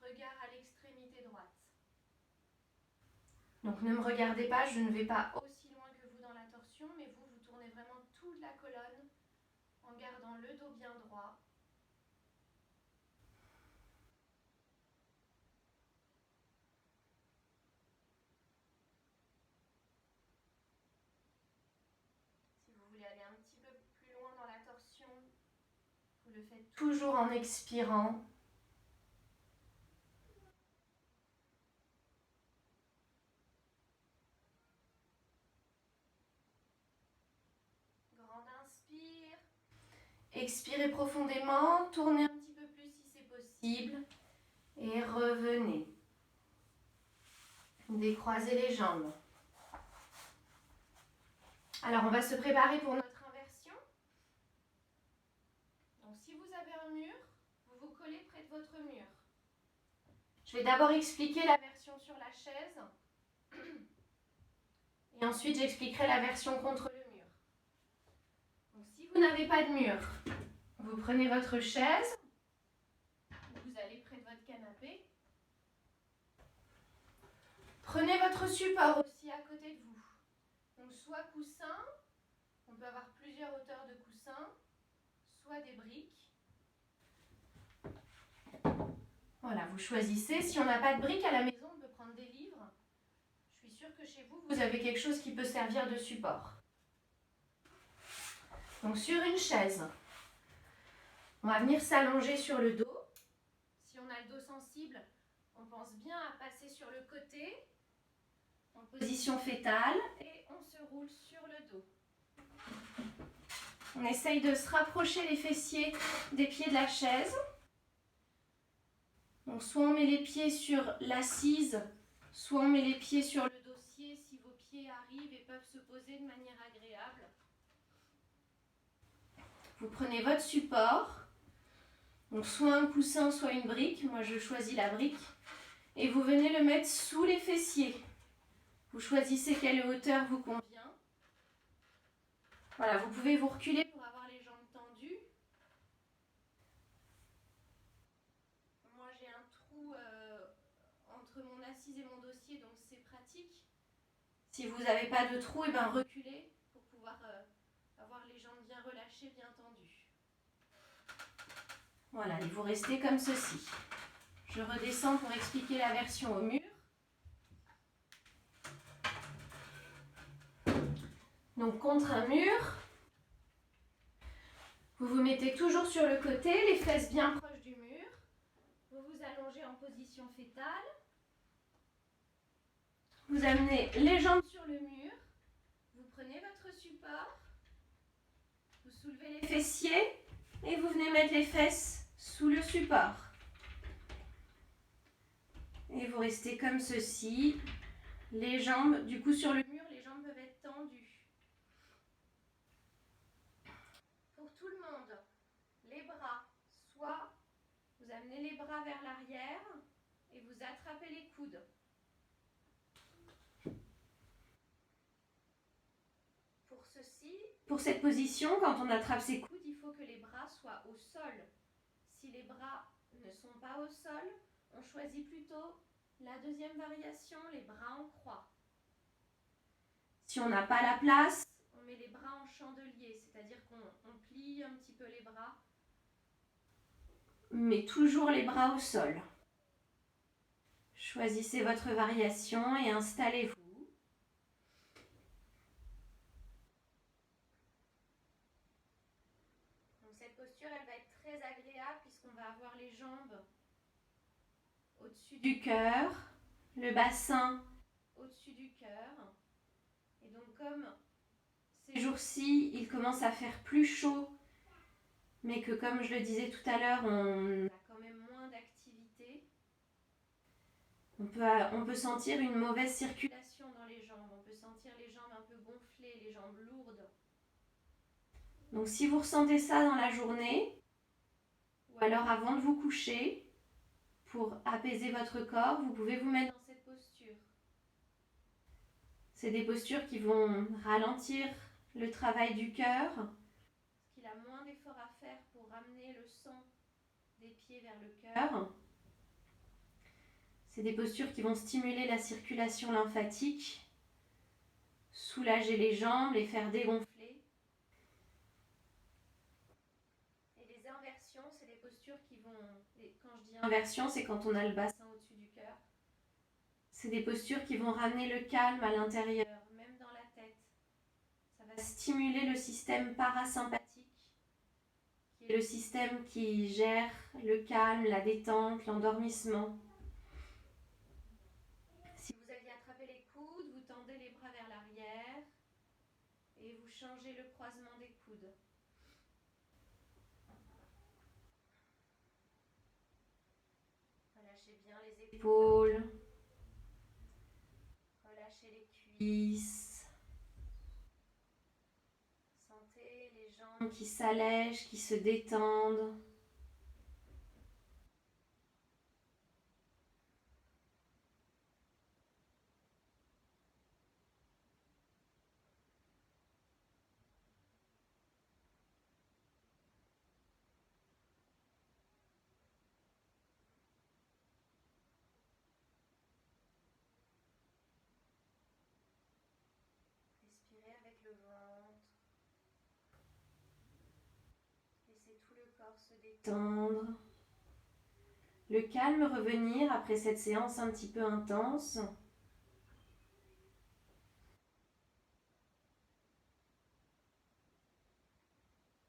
regard à l'extrémité droite. Donc ne me regardez pas, je ne vais pas aussi loin que vous dans la torsion, mais vous tournez vraiment toute la colonne en gardant le dos bien droit. Si vous voulez aller un petit peu plus loin dans la torsion, vous le faites toujours en expirant. Grande inspire. Expirez profondément, tournez un petit peu plus si c'est possible et revenez. Décroisez les jambes. Alors on va se préparer pour notre inversion. Donc si vous avez un mur, vous vous collez près de votre mur. Je vais d'abord expliquer la version sur la chaise et ensuite j'expliquerai la version contre le mur. Donc si vous n'avez pas de mur, vous prenez votre chaise, vous allez près de votre canapé. Prenez votre support aussi à côté de vous. Donc soit coussin, on peut avoir plusieurs hauteurs de coussin, soit des briques. Voilà, vous choisissez. Si on n'a pas de briques à la maison, on peut prendre des livres. Je suis sûre que chez vous, vous avez quelque chose qui peut servir de support. Donc sur une chaise, on va venir s'allonger sur le dos. Si on a le dos sensible, on pense bien à passer sur le côté, en position fétale, et on se roule sur le dos. On essaye de se rapprocher les fessiers des pieds de la chaise. Donc soit on met les pieds sur l'assise, soit on met les pieds sur le dossier si vos pieds arrivent et peuvent se poser de manière agréable. Vous prenez votre support, donc soit un coussin, soit une brique. Moi je choisis la brique. Et vous venez le mettre sous les fessiers. Vous choisissez quelle hauteur vous convient. Voilà, vous pouvez vous reculer pour avoir les jambes tendues. Moi j'ai un trou entre mon assise et mon dossier, donc c'est pratique. Si vous n'avez pas de trou, et ben reculez pour pouvoir avoir les jambes bien relâchées, bien tendues. Voilà, et vous restez comme ceci. Je redescends pour expliquer la version au mur. Donc contre un mur, vous vous mettez toujours sur le côté, les fesses bien proches du mur. Vous vous allongez en position fétale. Vous amenez les jambes sur le mur. Vous prenez votre support. Vous soulevez les fessiers et vous venez mettre les fesses sous le support. Et vous restez comme ceci. Les jambes, du coup sur le mur, les jambes peuvent être tendues. Pour tout le monde, les bras, soit vous amenez les bras vers l'arrière et vous attrapez les coudes. Pour cette position, quand on attrape ses coudes, il faut que les bras soient au sol. Si les bras ne sont pas au sol, on choisit plutôt La deuxième variation, les bras en croix. Si on n'a pas la place, on met les bras en chandelier, c'est-à-dire qu'on plie un petit peu les bras, mais toujours les bras au sol. Choisissez votre variation et installez-vous. Donc cette posture, elle va être très agréable puisqu'on va avoir les jambes au-dessus du cœur, le bassin au-dessus du cœur. Et donc comme ces jours-ci, il commence à faire plus chaud, mais que comme je le disais tout à l'heure, on a quand même moins d'activité, on peut sentir une mauvaise circulation dans les jambes, on peut sentir les jambes un peu gonflées, les jambes lourdes. Donc si vous ressentez ça dans la journée, ou alors avant de vous coucher, pour apaiser votre corps, vous pouvez vous mettre dans cette posture. C'est des postures qui vont ralentir le travail du cœur, parce qu'il a moins d'efforts à faire pour ramener le sang des pieds vers le cœur. C'est des postures qui vont stimuler la circulation lymphatique, soulager les jambes, les faire dégonfler. Et les inversions, c'est des postures qui vont... Quand je dis inversion, c'est quand on a le bassin au-dessus du cœur. C'est des postures qui vont ramener le calme à l'intérieur, même dans la tête. Ça va stimuler le système parasympathique, qui est le système qui gère le calme, la détente, l'endormissement. Si vous aviez attrapé les coudes, vous tendez les bras vers l'arrière et vous changez le croisement des coudes. Relâchez bien les épaules, relâchez les cuisses. Sentez les jambes qui s'allègent, qui se détendent. Respirez avec le ventre. Laissez tout le corps se détendre. Le calme revenir après cette séance un petit peu intense.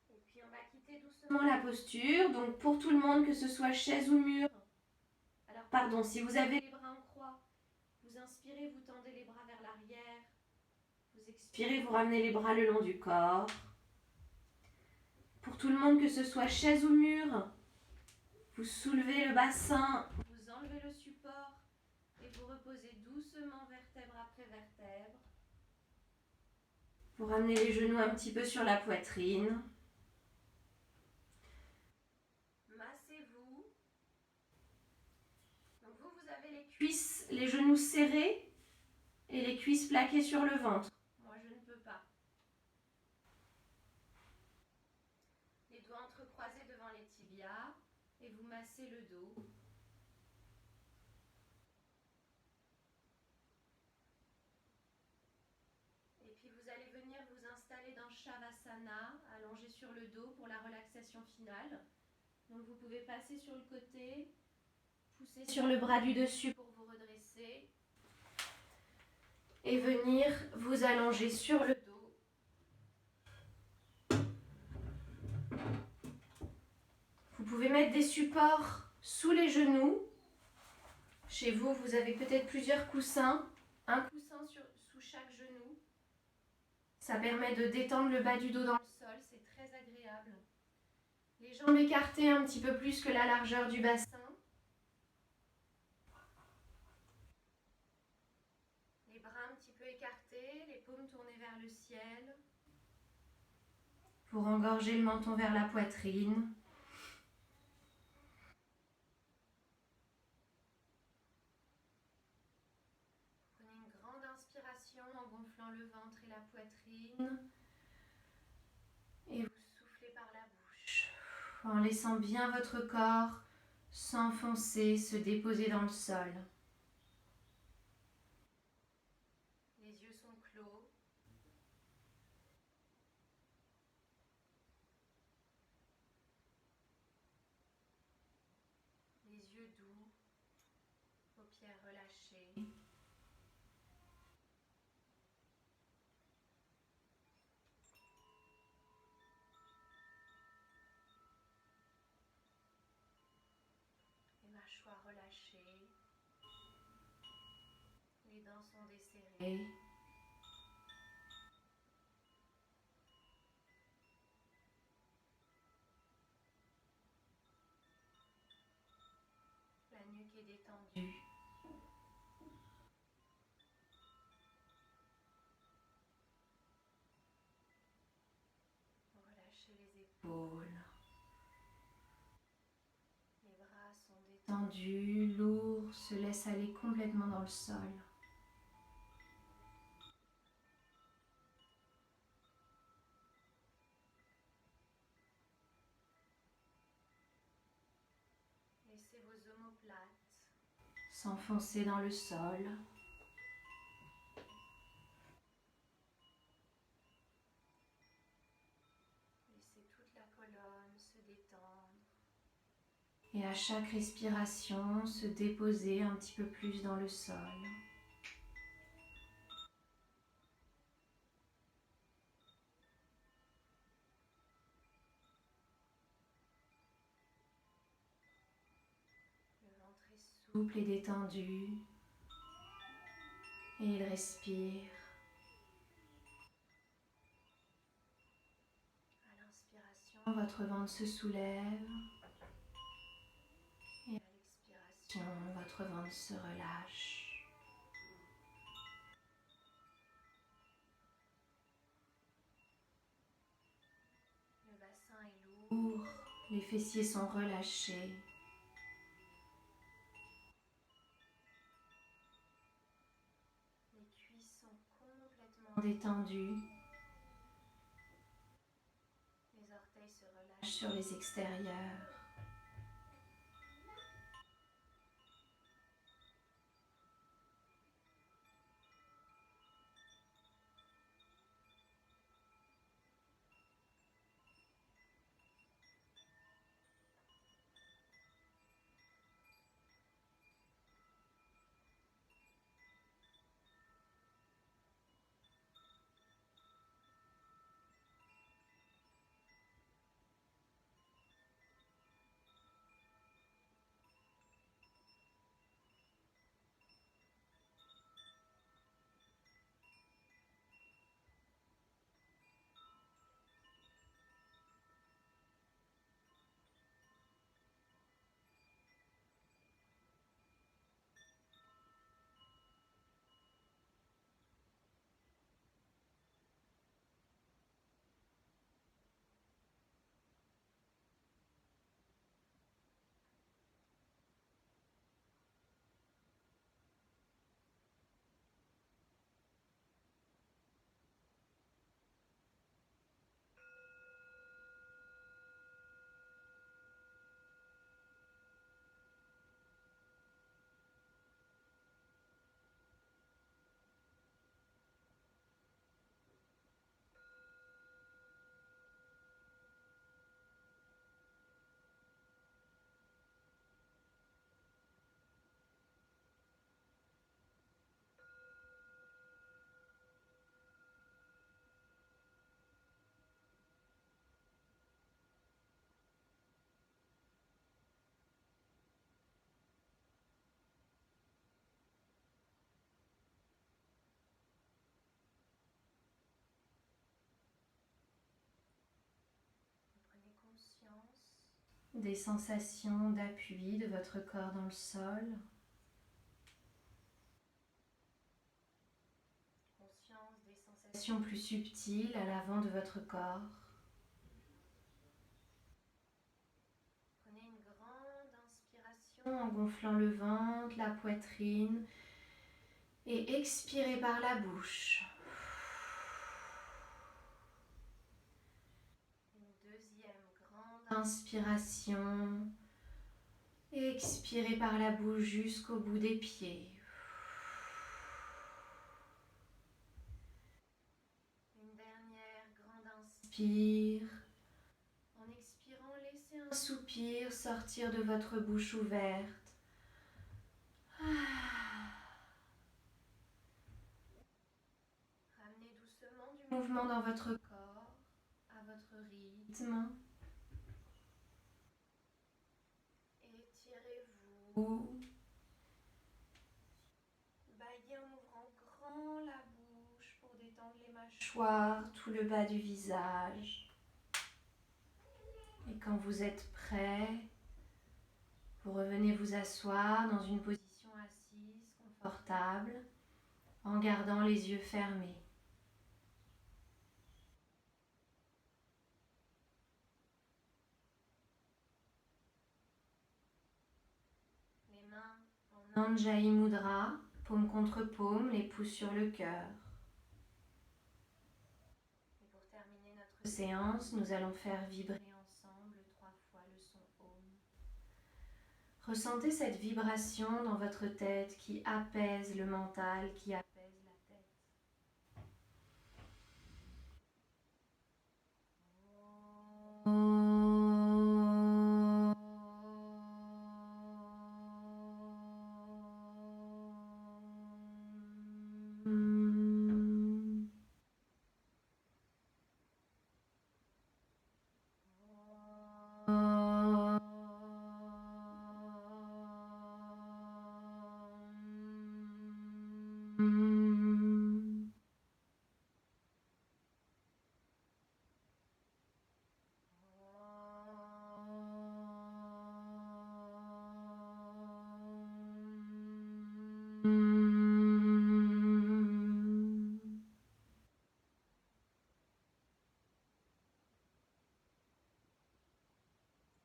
Et puis on va quitter doucement la posture. Donc pour tout le monde, que ce soit chaise ou mur. Alors pardon, si vous avez les bras en croix, vous inspirez, vous tendez les bras vers l'arrière. Vous expirez, vous ramenez les bras le long du corps. Pour tout le monde, que ce soit chaise ou mur, vous soulevez le bassin, vous enlevez le support et vous reposez doucement vertèbre après vertèbre. Vous ramenez les genoux un petit peu sur la poitrine. Massez-vous. Donc vous avez les cuisses, les genoux serrés et les cuisses plaquées sur le ventre. Moi, je ne peux pas. Les doigts entrecroisés devant les tibias et vous massez le dos. Et puis vous allez venir vous installer dans Shavasana, allongé sur le dos pour la relaxation finale. Donc vous pouvez passer sur le côté, pousser sur le bras du dessus pour vous redresser et venir vous allonger sur le dos. Vous pouvez mettre des supports sous les genoux. Chez vous, vous avez peut-être plusieurs coussins. Un coussin sous chaque genou. Ça permet de détendre le bas du dos dans le sol, c'est très agréable. Les jambes écartées un petit peu plus que la largeur du bassin. Les bras un petit peu écartés, les paumes tournées vers le ciel. Pour engorger le menton vers la poitrine. Prenez une grande inspiration en gonflant le ventre et la poitrine. Et vous soufflez par la bouche. En laissant bien votre corps s'enfoncer, se déposer dans le sol. clos. Les yeux doux, paupières relâchées. Les mâchoires relâchées. Les dents sont desserrées. La nuque est détendue. Relâchez les épaules. Les bras sont détendus, lourds, se laissent aller complètement dans le sol. Laissez vos omoplates s'enfoncer dans le sol. Laissez toute la colonne se détendre. Et à chaque respiration, se déposer un petit peu plus dans le sol. Le ventre est souple et détendu. Et il respire. À l'inspiration, votre ventre se soulève. Et à l'expiration, votre ventre se relâche. Le bassin est lourd, les fessiers sont relâchés. Les cuisses sont complètement détendues. Les orteils se relâchent sur les extérieurs. Prenez conscience des sensations d'appui de votre corps dans le sol. Conscience des sensations plus subtiles à l'avant de votre corps. Prenez une grande inspiration en gonflant le ventre, la poitrine et expirez par la bouche. Une deuxième grande inspiration. Et expirez par la bouche jusqu'au bout des pieds. inspire. En expirant, laissez un soupir sortir de votre bouche ouverte. Ramenez doucement du mouvement dans votre corps, à votre rythme. Étirez-vous. Baillez en ouvrant grand la bouche pour détendre les mâchoires, tout le bas du visage. Et quand vous êtes prêt, vous revenez vous asseoir dans une position assise, confortable, en gardant les yeux fermés. Les mains en Anjali Mudra, paume contre paume, les pouces sur le cœur. Et pour terminer notre séance, nous allons faire vibrer ensemble 3 fois le son Om. Ressentez cette vibration dans votre tête qui apaise le mental, qui apaise la tête.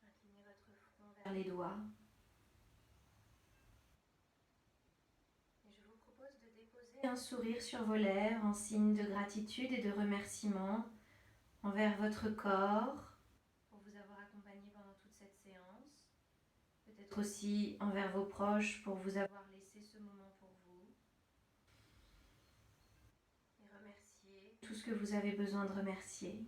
Inclinez votre front vers les doigts. Et je vous propose de déposer un sourire sur vos lèvres en signe de gratitude et de remerciement envers votre corps pour vous avoir accompagné pendant toute cette séance. Peut-être aussi envers vos proches pour vous avoir laissé ce moment pour vous. Et remercier tout ce que vous avez besoin de remercier.